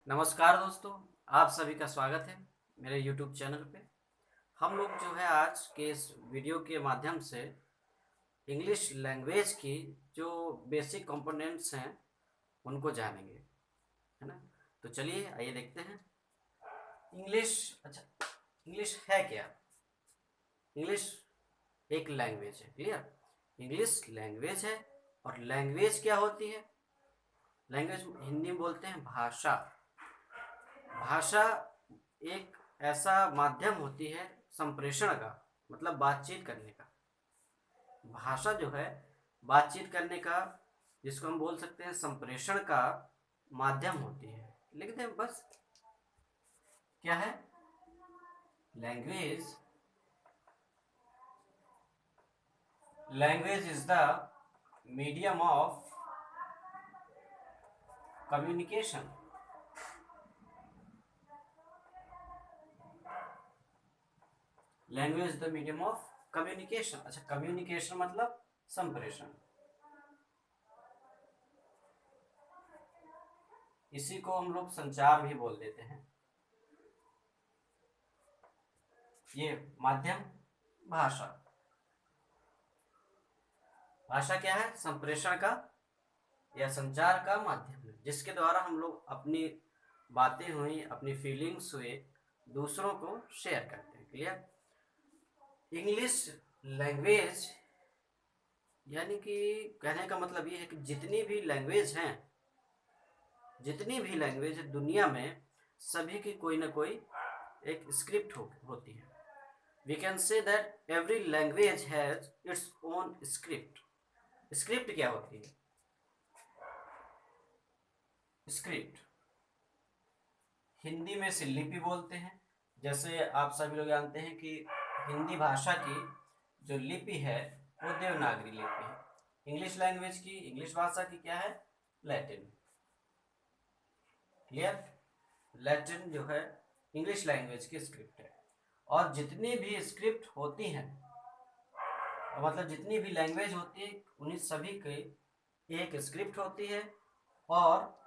नमस्कार दोस्तों, आप सभी का स्वागत है मेरे YouTube चैनल पे। हम लोग जो है आज के इस वीडियो के माध्यम से इंग्लिश लैंग्वेज की जो बेसिक कंपोनेंट्स हैं उनको जानेंगे, है ना। तो चलिए आइए देखते हैं। इंग्लिश, अच्छा, इंग्लिश है क्या? इंग्लिश एक लैंग्वेज है, क्लियर। इंग्लिश लैंग्वेज है। और लैंग्वेज क्या होती है? लैंग्वेज हिंदी में बोलते हैं भाषा। भाषा एक ऐसा माध्यम होती है संप्रेषण का, मतलब बातचीत करने का। भाषा जो है बातचीत करने का, जिसको हम बोल सकते हैं संप्रेषण का माध्यम होती है। लिख दें बस, क्या है language? Language is the medium of communication. Language the medium of communication. अच्छा, कम्युनिकेशन मतलब संप्रेषण। इसी को हम लोग संचार भी बोल देते हैं। ये माध्यम भाषा। भाषा क्या है? संप्रेषण का या संचार का माध्यम है, जिसके द्वारा हम लोग अपनी बातें हुई, अपनी फीलिंग्स हुए, दूसरों को शेयर करते हैं। क्लियर। इंग्लिश लैंग्वेज यानी कि कहने का मतलब ये है कि जितनी भी लैंग्वेज है दुनिया में, सभी की कोई ना कोई एक स्क्रिप्ट होती है। We can say that every language has its own script. Script क्या होती है? स्क्रिप्ट हिंदी में से लिपि बोलते हैं। जैसे आप सभी लोग जानते हैं कि हिंदी भाषा की जो लिपि है वो देवनागरी लिपि है। इंग्लिश लैंग्वेज की, इंग्लिश भाषा की क्या है? लैटिन। क्लियर। लैटिन जो है इंग्लिश लैंग्वेज की स्क्रिप्ट है। और जितनी भी स्क्रिप्ट होती हैं, मतलब जितनी भी लैंग्वेज होती है, उन्हीं सभी की एक स्क्रिप्ट होती है और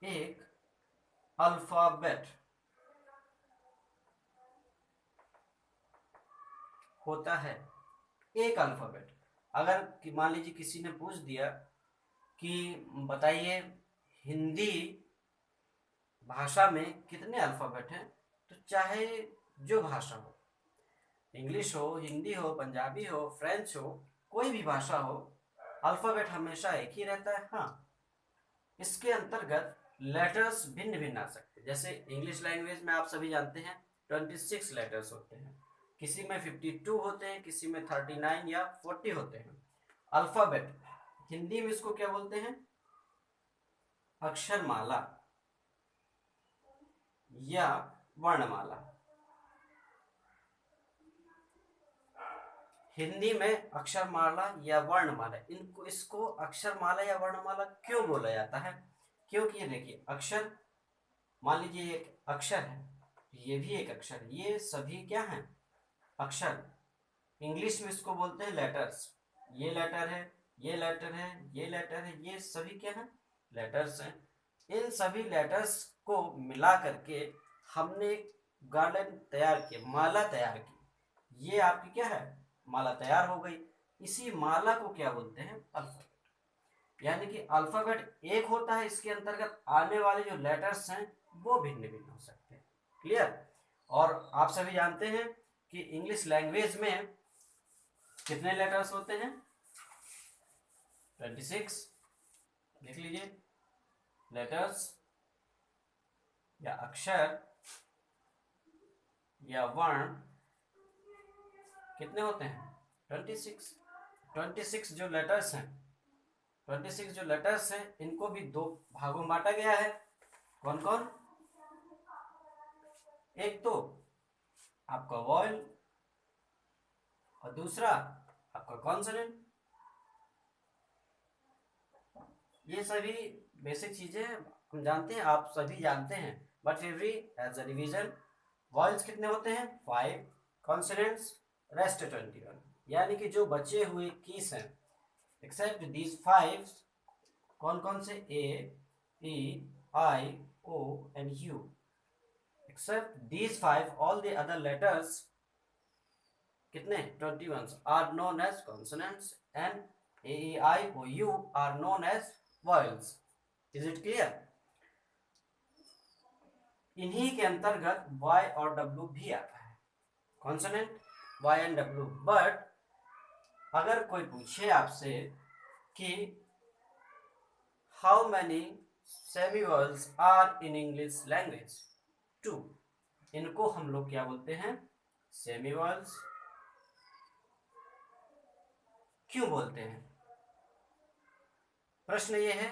एक अल्फाबेट होता है। एक अल्फाबेट। अगर मान लीजिए किसी ने पूछ दिया कि बताइए हिंदी भाषा में कितने अल्फाबेट हैं, तो चाहे जो भाषा हो, इंग्लिश हो, हिंदी हो, पंजाबी हो, फ्रेंच हो, कोई भी भाषा हो, अल्फाबेट हमेशा एक ही रहता है। हाँ, इसके अंतर्गत लेटर्स भिन्न भिन्न आ सकते हैं। जैसे इंग्लिश लैंग्वेज में आप सभी जानते हैं 26 लेटर्स होते हैं, किसी में 52 होते हैं, किसी में 39 या 40 होते हैं। अल्फाबेट हिंदी में इसको क्या बोलते हैं? अक्षरमाला या वर्णमाला। हिंदी में अक्षरमाला या वर्णमाला, इनको इसको अक्षरमाला या वर्णमाला क्यों बोला जाता है? क्योंकि ये देखिए, अक्षर, मान लीजिए एक अक्षर है, ये भी एक अक्षर है, ये सभी क्या हैं? अक्षर। इंग्लिश में इसको बोलते हैं लेटर्स। ये लेटर है, ये लेटर है, ये लेटर है, ये सभी क्या है? लेटर्स हैं। इन सभी लेटर्स को मिला करके हमने एक गार्डन तैयार किया, माला तैयार की। ये आपकी क्या है? माला तैयार हो गई। इसी माला को क्या बोलते हैं? अल्फाबेट। यानी कि अल्फाबेट एक होता है, इसके अंतर्गत आने वाले जो लेटर्स हैं वो भिन्न भिन्न हो सकते हैं। क्लियर। और आप सभी जानते हैं कि इंग्लिश लैंग्वेज में कितने लेटर्स होते हैं? 26। लिख लीजिए, लेटर्स या अक्षर या वर्ण कितने होते हैं? 26। 26 जो लेटर्स हैं, 26 जो लेटर्स हैं, इनको भी दो भागों में बांटा गया है। कौन कौन? एक तो आपका वॉयल और दूसरा आपका कॉन्सोनेंट। ये सभी बेसिक चीजें हम जानते हैं, आप सभी जानते हैं, बट फिर भी एज अ रिविजन, वॉयल्स कितने होते हैं? 5। Consonants rest 21। यानी कि जो बचे हुए कीस हैं एक्सेप्ट दीज 5, कौन कौन से? ए, ई, आई, O and U. Except these 5, all the other letters, कितने 21 are known as consonants and A, E, I, O, U are known as vowels. Is it clear? इन्हीं के अंतर्गत Y और W भी आता है, consonant Y and W. But अगर कोई पूछे आपसे कि how many semivowels are in English language, 2, इनको हम लोग क्या बोलते हैं, सेमीवल्स. क्यों बोलते हैं? प्रश्न ये है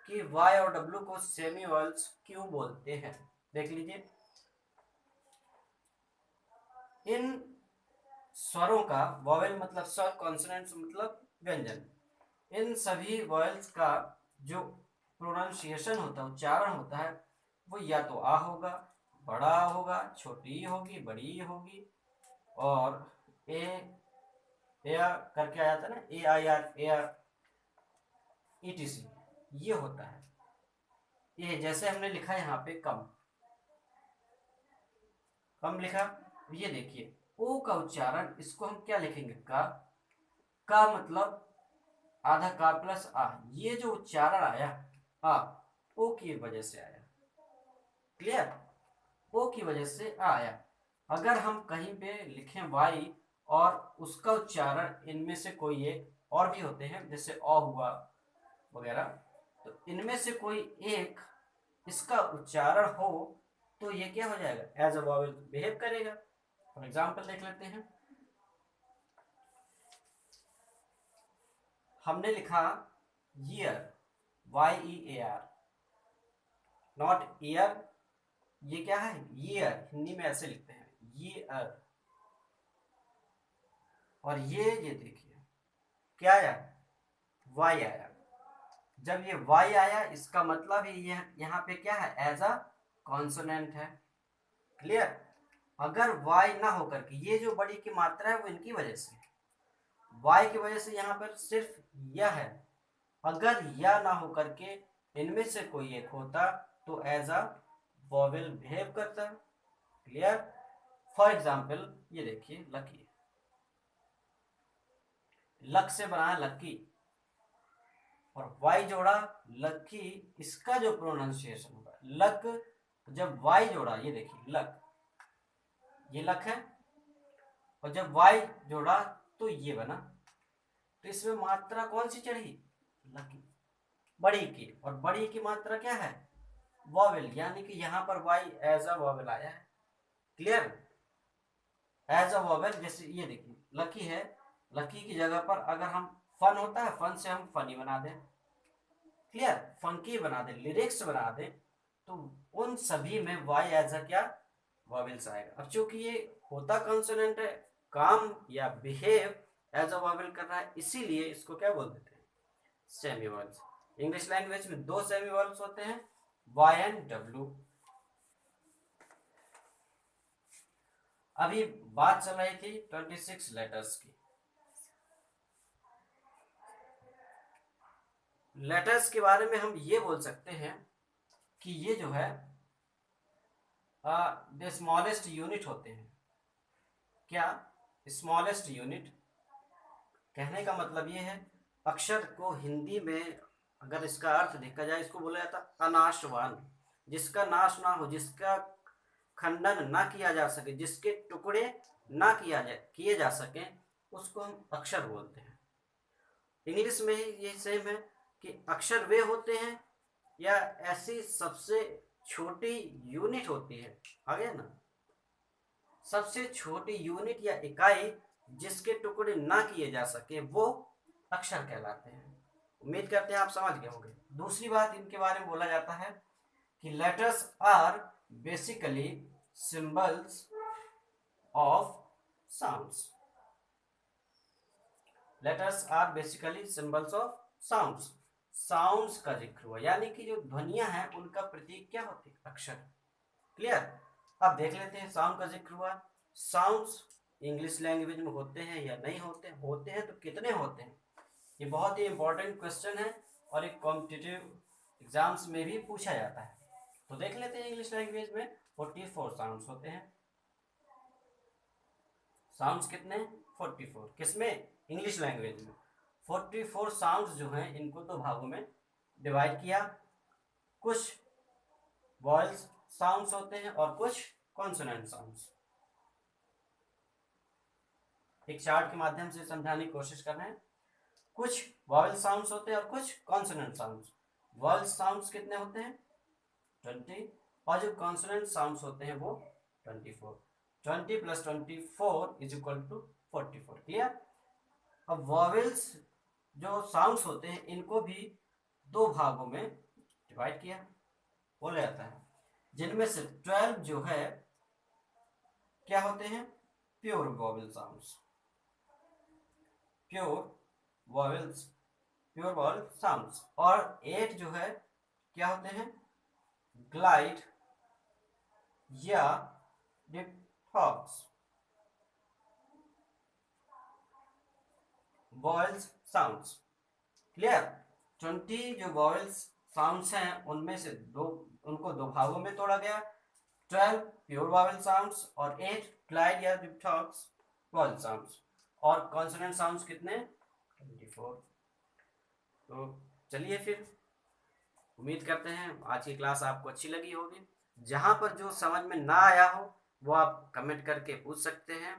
कि Y और W को सेमीवल्स क्यों बोलते हैं. देख लीजिए, इन स्वरों का, वॉवेल मतलब स्वर, कॉन्सोनेंट्स मतलब व्यंजन, इन सभी वॉवेल्स का जो प्रोनाउंसिएशन होता है, उच्चारण होता है, वो या तो आ होगा, बड़ा आ होगा, छोटी होगी, बड़ी होगी, और ए करके आ जाता है ना, A I R, A R, etc, ये होता है. ये जैसे हमने लिखा है यहाँ पे कम लिखा, ये देखिए ओ का उच्चारण, इसको हम क्या लिखेंगे, का मतलब आधा का प्लस आ, ये जो उच्चारण आया आ, ओ की वजह से आया. क्लियर? ओ की वजह से आया. अगर हम कहीं पे लिखें वाई और उसका उच्चारण इनमें से कोई एक, और भी होते हैं जैसे अ हुआ वगैरह, तो इनमें से कोई एक इसका उच्चारण हो तो ये क्या हो जाएगा, एज अ वॉवेल बिहेव करेगा. फॉर एग्जाम्पल देख लेते हैं, हमने लिखा ईयर, YEAR, नॉट ईयर. ये क्या है, ईयर, हिंदी में ऐसे लिखते हैं ईयर. और ये देखिए क्या आया, वाई आया. जब ये वाई आया, इसका मतलब ये यहाँ पे क्या है, एज अ कॉन्सोनेंट है. क्लियर? अगर वाई ना होकर के, ये जो बड़ी की मात्रा है वो इनकी वजह से, वाई की वजह से यहाँ पर सिर्फ यह है. अगर यह ना होकर के इनमें से कोई एक होता तो एज अ वॉवेल बिहेव करता. क्लियर? फॉर एग्जाम्पल ये देखिए, लकी, लक से बना है लक्की, और वाई जोड़ा लक्की, इसका जो प्रोनाउंसिएशन होगा लक, जब वाई जोड़ा, ये देखिए लक, ये लक है, और जब वाई जोड़ा तो ये बना, तो इसमें मात्रा कौन सी चढ़ी, लकी, बड़ी की. और बड़ी की मात्रा क्या है, वॉवेल, यानी कि यहां पर वाई एज अ वॉवेल आया है. क्लियर? As a vowel. जैसे ये देखिए लकी है, लकी की जगह पर अगर हम फन होता है, फन से हम फनी बना दें. क्लियर? फंकी बना दें, लिरिक्स बना दें, तो उन सभी में वाई एज अ क्या, वॉवेल्स आएगा. अब चूंकि ये होता कॉन्सोनेंट है, काम या बिहेव एज अ वॉवेल कर रहा है, इसीलिए इसको क्या बोल देते हैं, सेमीवॉल्स. इंग्लिश लैंग्वेज में 2 सेमीवॉल्स होते हैं, वाई एंड डब्ल्यू. अभी बात चल रही थी 26 लेटर्स की. लेटर्स के बारे में हम ये बोल सकते हैं कि ये जो है द स्मॉलेस्ट यूनिट होते हैं. क्या? Smallest unit. कहने का मतलब ये है, अक्षर को हिंदी में अगर इसका अर्थ देखा जाए, इसको बोला जाता अनाशवान, जिसका नाश ना हो, जिसका खंडन ना किया जा सके, जिसके टुकड़े ना किए जा सके, उसको हम अक्षर बोलते हैं. इंग्लिश में ये सेम है कि अक्षर वे होते हैं या ऐसी सबसे छोटी यूनिट होती है, आ गया ना, सबसे छोटी यूनिट या इकाई जिसके टुकड़े ना किए जा सके, वो अक्षर कहलाते हैं. उम्मीद करते हैं आप समझ गए होंगे. दूसरी बात इनके बारे में बोला जाता है कि letters are basically symbols of sounds. Letters are basically symbols of sounds. Sounds का जिक्र हुआ, यानी कि जो ध्वनियां हैं उनका प्रतीक क्या होती है, अक्षर. क्लियर? अब देख लेते हैं, साउंड का जिक्र हुआ. साउंड्स इंग्लिश लैंग्वेज में होते हैं या नहीं होते, होते हैं तो कितने होते हैं, ये बहुत ही इंपॉर्टेंट क्वेश्चन है और एक कॉम्पिटिटिव एग्जाम्स में भी पूछा जाता है. तो देख लेते हैं इंग्लिश लैंग्वेज में 44 साउंड्स होते हैं। साउंड्स कितने? 44। किसमें? इंग्लिश लैंग्वेज में 44 साउंड्स जो हैं इनको दो भागों में डिवाइड किया। कुछ वॉइस साउंड्स होते हैं और कुछ कॉन्सोनेंट साउंड्स। एक चार्ट के माध्यम से समझाने की कोशिश कर रहे हैं। कुछ वॉवेल साउंड्स होते हैं और कुछ कॉन्सोनेंट साउंड्स। वॉवेल साउंड्स कितने होते हैं? 20, और जो कॉन्सोनेंट साउंड्स होते हैं वो 24। 20 + 24 = 44। क्लियर? अब वॉवेल्स जो साउंड्स होते हैं इनको भी दो भागों में डिवाइड किया, बोला जाता है, जिनमें से 12 जो है क्या होते हैं? Pure vowel sounds, pure vowel sounds. और 8 जो है क्या होते हैं? ग्लाइड या डिप्थॉक्स वॉवेल्स साउंड्स। क्लियर? 20 जो वॉवेल्स साउंड्स हैं उनमें से उनको दो भागों में तोड़ा गया। 12 प्योर वॉवेल साउंड्स और 8 ग्लाइड या डिप्थॉक्स वॉवेल साउंड्स। और कॉन्सोनेंट साउंड्स कितने? 24। तो चलिए फिर, उम्मीद करते हैं आज की क्लास आपको अच्छी लगी होगी। जहाँ पर जो समझ में ना आया हो वो आप कमेंट करके पूछ सकते हैं,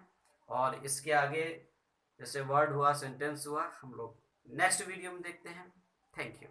और इसके आगे जैसे वर्ड हुआ, सेंटेंस हुआ, हम लोग नेक्स्ट वीडियो में देखते हैं। Thank you.